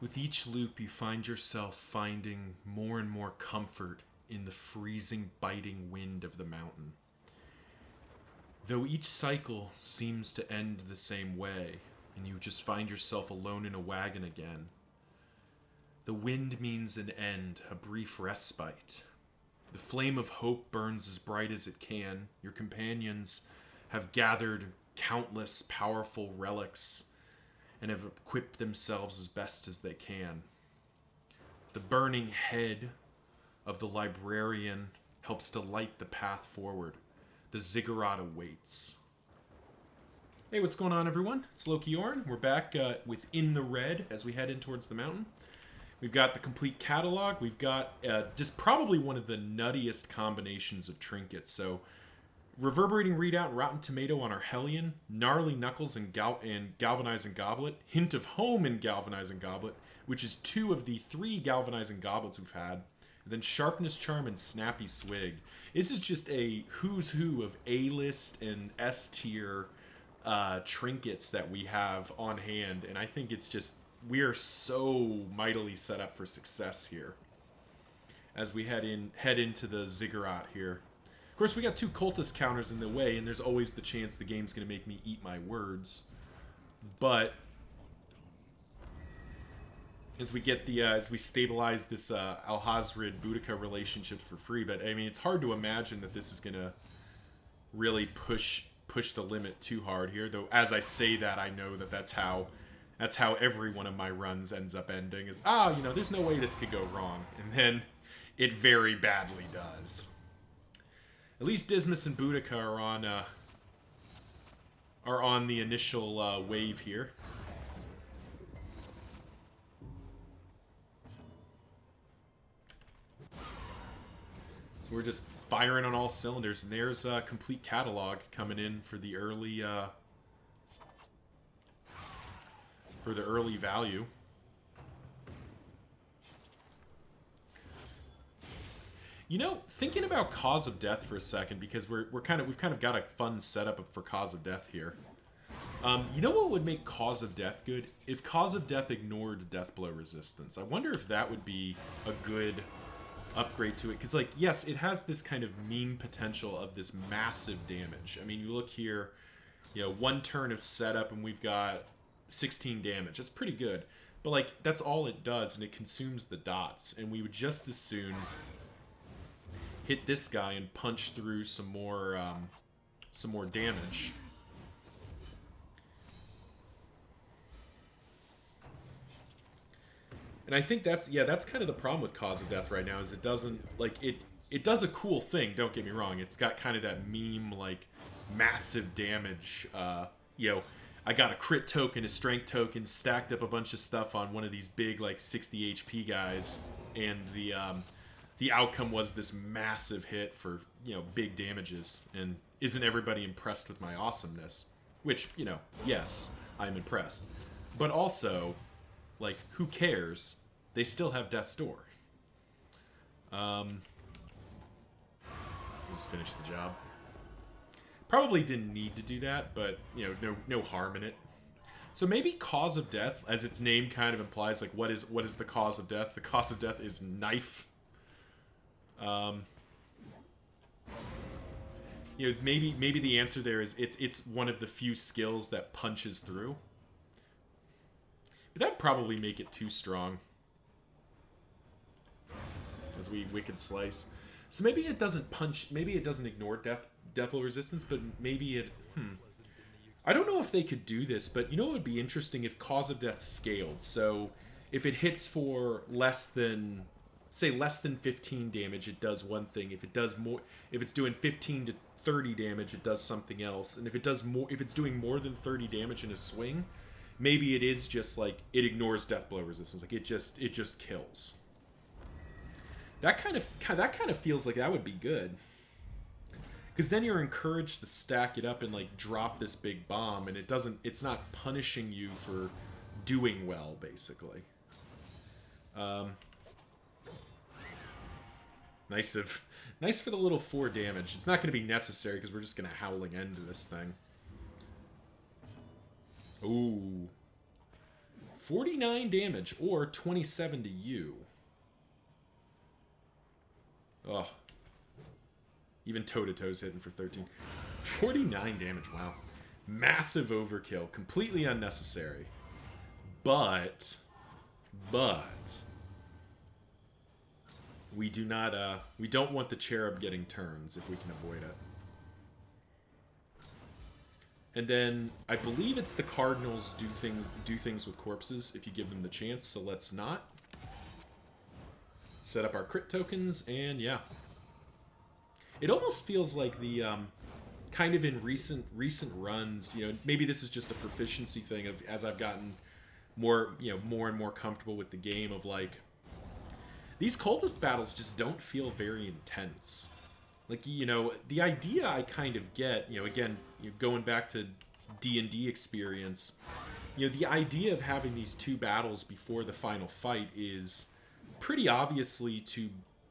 With each loop, you find yourself finding more and more comfort in the freezing, biting wind of the mountain. Though each cycle seems to end the same way, and you just find yourself alone in a wagon again, the wind means an end, a brief respite. The flame of hope burns as bright as it can. Your companions have gathered countless powerful relics and have equipped themselves as best as they can. The burning head of the librarian helps to light the path forward. The ziggurat awaits. Hey, what's going on, everyone? It's Loki Orn. We're back with In the Red as we head in towards the mountain. We've got the complete catalog. We've got just probably one of the nuttiest combinations of trinkets. So, Reverberating Readout and Rotten Tomato on our Hellion, Gnarly Knuckles and Galvanizing Goblet, Hint of Home in Galvanizing Goblet, which is 2 of the 3 Galvanizing Goblets we've had, and then Sharpness Charm and Snappy Swig. This is just a who's who of A-list and S-tier trinkets that we have on hand, and I think it's just, we are so mightily set up for success here as we head into the ziggurat here. Of course, we got 2 cultist counters in the way, and there's always the chance the game's going to make me eat my words. But as we get as we stabilize this Alhazred Boudica relationship for free, but I mean, it's hard to imagine that this is going to really push the limit too hard here. Though, as I say that, I know that that's how every one of my runs ends up ending. Is there's no way this could go wrong, and then it very badly does. At least Dismas and Boudica are on the initial wave here. So we're just firing on all cylinders, and there's a complete catalog coming in for the early value. You know, thinking about Cause of Death for a second, because we've kind of got a fun setup for Cause of Death here. You know what would make Cause of Death good? If Cause of Death ignored Death Blow resistance. I wonder if that would be a good upgrade to it. Because, like, yes, it has this kind of meme potential of this massive damage. I mean, you look here, 1 turn of setup and we've got 16 damage. That's pretty good. But, like, that's all it does, and it consumes the dots. And we would just as soon hit this guy and punch through some more damage. And I think that's kind of the problem with Cause of Death right now, is it doesn't, like, it does a cool thing, don't get me wrong. It's got kind of that meme, like, massive damage. I got a crit token, a strength token, stacked up a bunch of stuff on one of these big, like, 60 HP guys, and the outcome was this massive hit for, big damages. And isn't everybody impressed with my awesomeness? Which, yes, I'm impressed. But also, like, who cares? They still have Death's Door. Just finish the job. Probably didn't need to do that, but, no harm in it. So maybe Cause of Death, as its name kind of implies, like, what is the cause of death? The cause of death is knife. Maybe the answer there is it's one of the few skills that punches through. But that'd probably make it too strong. As we Wicked Slice. So maybe it doesn't punch, maybe it doesn't ignore death blow resistance, but maybe it... I don't know if they could do this, but what would be interesting if Cause of Death scaled. So if it hits for less than 15 damage, it does one thing. If it does more, if it's doing 15 to 30 damage, it does something else. And if it's doing more than 30 damage in a swing, maybe it is just like it ignores death blow resistance. Like it just kills. That kind of feels like that would be good. Because then you're encouraged to stack it up and like drop this big bomb, and it's not punishing you for doing well, basically. Nice for the little 4 damage. It's not going to be necessary because we're just going to Howling End to this thing. Ooh. 49 damage, or 27 to you. Oh. Even toe-to-toe's hitting for 13. 49 damage, wow. Massive overkill. Completely unnecessary. But... we do not, we don't want the cherub getting turns if we can avoid it. And then, I believe it's the Cardinals do things with corpses if you give them the chance, so let's not. Set up our crit tokens, and yeah. It almost feels like the, kind of in recent runs, you know, maybe this is just a proficiency thing of as I've gotten more, you know, more and more comfortable with the game of like, these cultist battles just don't feel very intense. Like, you know, the idea I kind of get, you know, again, going back to D&D experience, you know, the idea of having these two battles before the final fight is pretty obviously to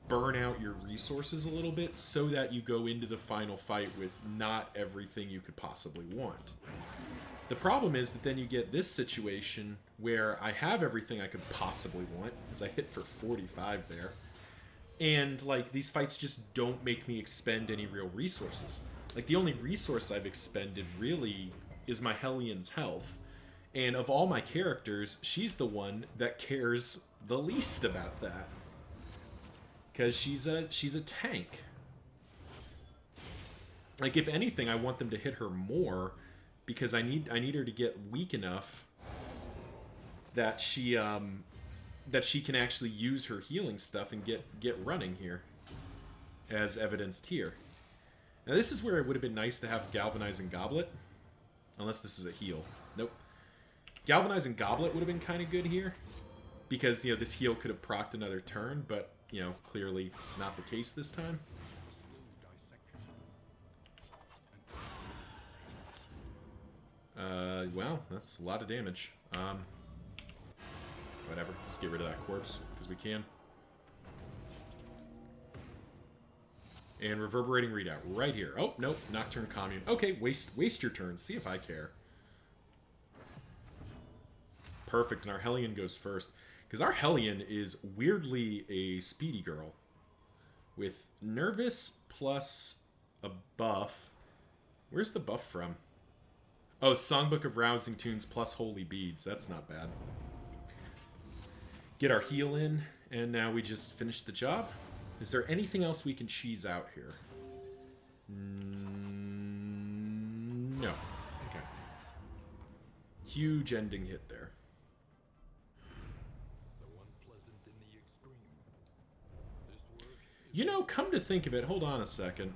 burn out your resources a little bit so that you go into the final fight with not everything you could possibly want. The problem is that then you get this situation where I have everything I could possibly want, because I hit for 45 there, and like these fights just don't make me expend any real resources. Like the only resource I've expended really is my Hellions' health, and of all my characters, she's the one that cares the least about that. Because she's a tank. Like, if anything, I want them to hit her more, because I need her to get weak enough that she can actually use her healing stuff and get running here, as evidenced here. Now, this is where it would have been nice to have Galvanizing Goblet, unless this is a heal. Nope. Galvanizing Goblet would have been kind of good here, because, you know, this heal could have procced another turn, but, you know, clearly not the case this time. Wow, that's a lot of damage. Whatever, just get rid of that corpse, because we can. And Reverberating Readout, right here. Oh, nope, Nocturne Commune. Okay, waste your turn, see if I care. Perfect, and our Hellion goes first. Because our Hellion is weirdly a speedy girl. With Nervous plus a buff. Where's the buff from? Oh, Songbook of Rousing Tunes plus Holy Beads. That's not bad. Get our heal in, and now we just finish the job. Is there anything else we can cheese out here? No. Okay. Huge ending hit there. You know, come to think of it, hold on a second.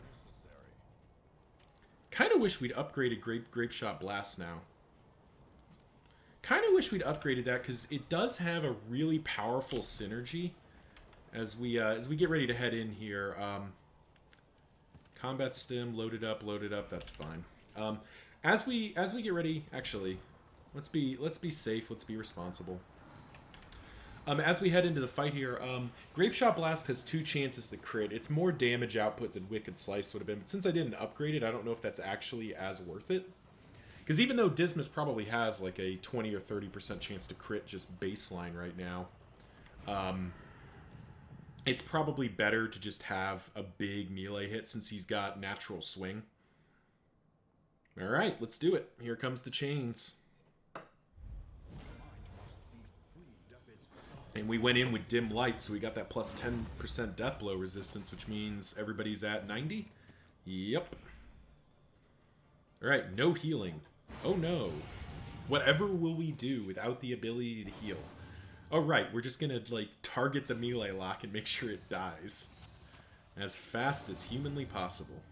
Kind of wish we'd upgraded Grape Shot Blast now. Kind of wish we'd upgraded that, because it does have a really powerful synergy. As we get ready to head in here, combat stim loaded up, that's fine. As we get ready, actually, let's be safe, let's be responsible. As we head into the fight here, Grape Shot Blast has 2 chances to crit. It's more damage output than Wicked Slice would have been, but since I didn't upgrade it, I don't know if that's actually as worth it. Because even though Dismas probably has like a 20 or 30% chance to crit just baseline right now, it's probably better to just have a big melee hit since he's got natural swing. Alright, let's do it. Here comes the chains. And we went in with dim light, so we got that plus 10% death blow resistance, which means everybody's at 90. Yep. Alright, no healing. Oh no. Whatever will we do without the ability to heal? Oh right, we're just gonna, like, target the melee lock and make sure it dies. As fast as humanly possible.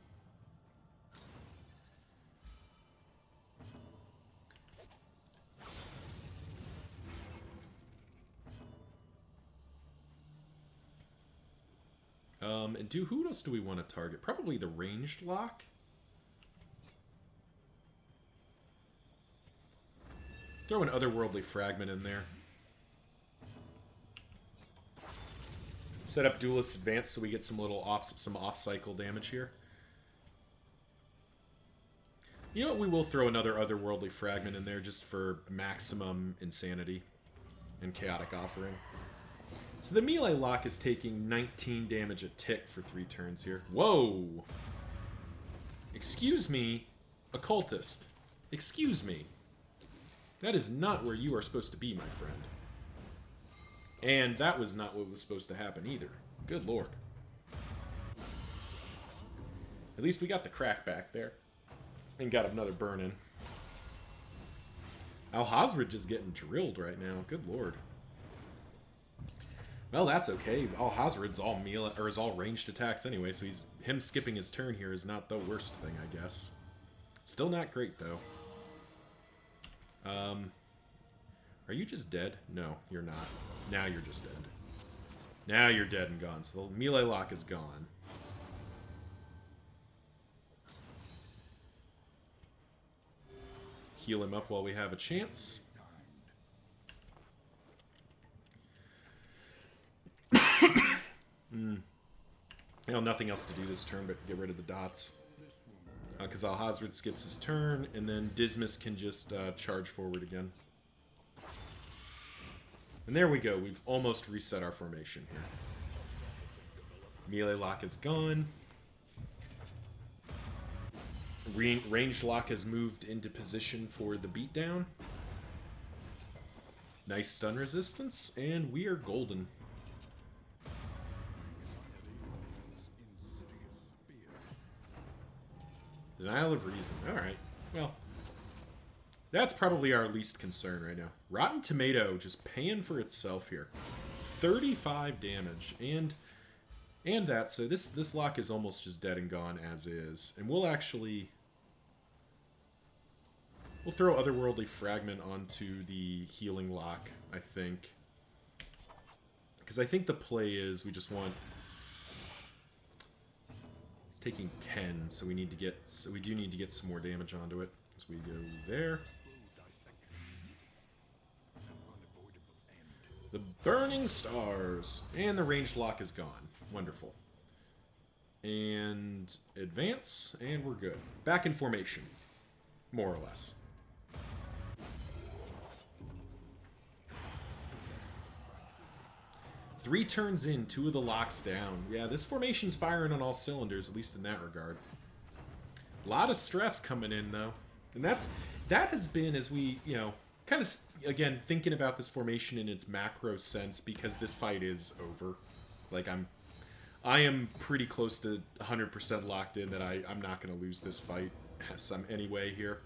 And who else do we want to target? Probably the ranged lock. Throw an Otherworldly Fragment in there. Set up Duelist Advance so we get some little off-cycle damage here. You know what? We will throw another Otherworldly Fragment in there just for maximum insanity. and Chaotic Offering. So the melee lock is taking 19 damage a tick for 3 turns here. Whoa! Excuse me, Occultist. Excuse me. That is not where you are supposed to be, my friend. And that was not what was supposed to happen either. Good lord. At least we got the crack back there. And got another burn in. Alhazred just getting drilled right now. Good lord. Well, that's okay. Alhazred's all melee, or is all ranged attacks anyway, so him skipping his turn here is not the worst thing, I guess. Still not great though. Are you just dead? No, you're not. Now you're just dead. Now you're dead and gone. So the melee lock is gone. Heal him up while we have a chance. You know, nothing else to do this turn but get rid of the dots. Because Alhazred skips his turn, and then Dismas can just charge forward again. And there we go. We've almost reset our formation here. Melee lock is gone. Ranged lock has moved into position for the beatdown. Nice stun resistance, and we are golden. Denial of Reason. Alright, well. That's probably our least concern right now. Rotten Tomato just paying for itself here. 35 damage, and that, so this lock is almost just dead and gone as is. And we'll actually... We'll throw Otherworldly Fragment onto the healing lock, I think. Because I think the play is we just want... It's taking 10, so we need to get... So we do need to get some more damage onto it. So we go there. The Burning Stars! And the ranged lock is gone. Wonderful. And advance, and we're good. Back in formation. More or less. Three turns in, 2 of the locks down. Yeah, this formation's firing on all cylinders, at least in that regard. A lot of stress coming in, though. And that has been, as we, you know, kind of, again, thinking about this formation in its macro sense, because this fight is over. Like, I am pretty close to 100% locked in that I'm not going to lose this fight some anyway here.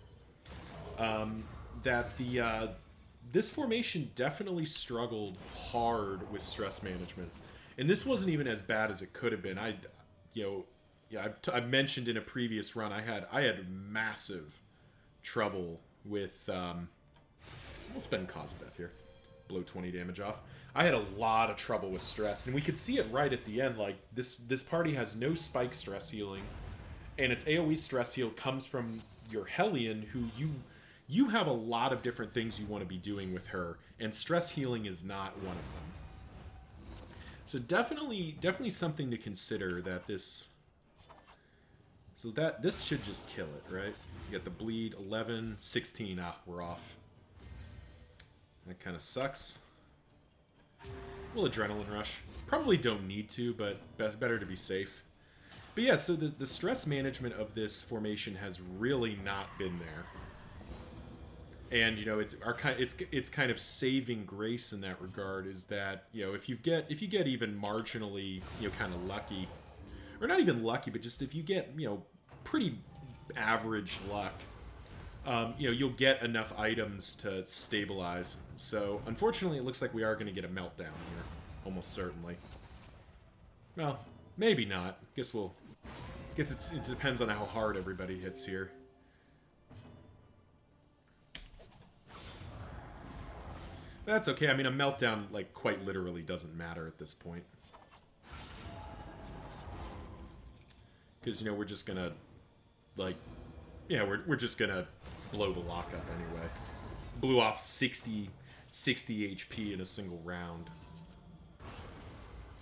This formation definitely struggled hard with stress management, and this wasn't even as bad as it could have been. I've mentioned in a previous run I had massive trouble with. We'll spend cause of death here, blow 20 damage off. I had a lot of trouble with stress, and we could see it right at the end. Like this party has no spike stress healing, and its AOE stress heal comes from your Hellion, who you have a lot of different things you want to be doing with her, and stress healing is not one of them. So definitely something to consider that this... So this should just kill it, right? You got the bleed, 11, 16, we're off. That kind of sucks. We'll Adrenaline Rush. Probably don't need to, but better to be safe. But yeah, so the stress management of this formation has really not been there. And, you know, it's kind of saving grace in that regard is that, you know, if you get even marginally, you know, kind of lucky, or not even lucky, but just if you get, you know, pretty average luck, you know, you'll get enough items to stabilize. So, unfortunately, it looks like we are going to get a meltdown here, almost certainly. Well, maybe not. Guess it depends on how hard everybody hits here. That's okay. I mean, a meltdown, like, quite literally doesn't matter at this point. Because, you know, we're just gonna, like, yeah, we're just gonna blow the lock up anyway. Blew off 60 HP in a single round.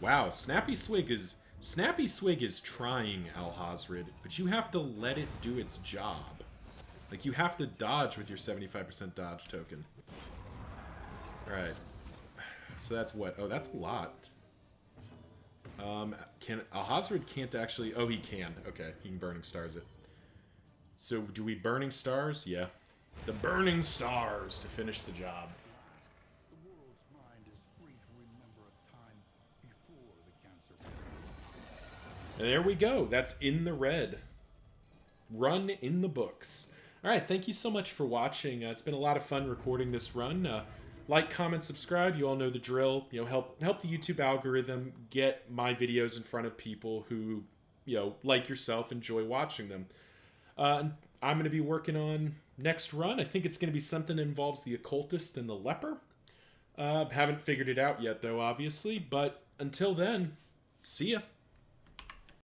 Wow, Snappy Swig is trying, Alhazred, but you have to let it do its job. Like, you have to dodge with your 75% dodge token. Alright. So that's what? Oh, that's a lot. Can Ahazred can't actually... Oh, he can. Okay, he can Burning Stars it. So do we Burning Stars? Yeah. The Burning Stars to finish the job. The world's mind is free to remember a time before the cancer. And there we go. That's in the red. Run in the books. All right, thank you so much for watching. It's been a lot of fun recording this run. Like, comment, subscribe. You all know the drill. You know, help the YouTube algorithm get my videos in front of people who, you know, like yourself, enjoy watching them. I'm going to be working on next run. I think it's going to be something that involves the occultist and the leper. Haven't figured it out yet, though, obviously. But until then, see ya.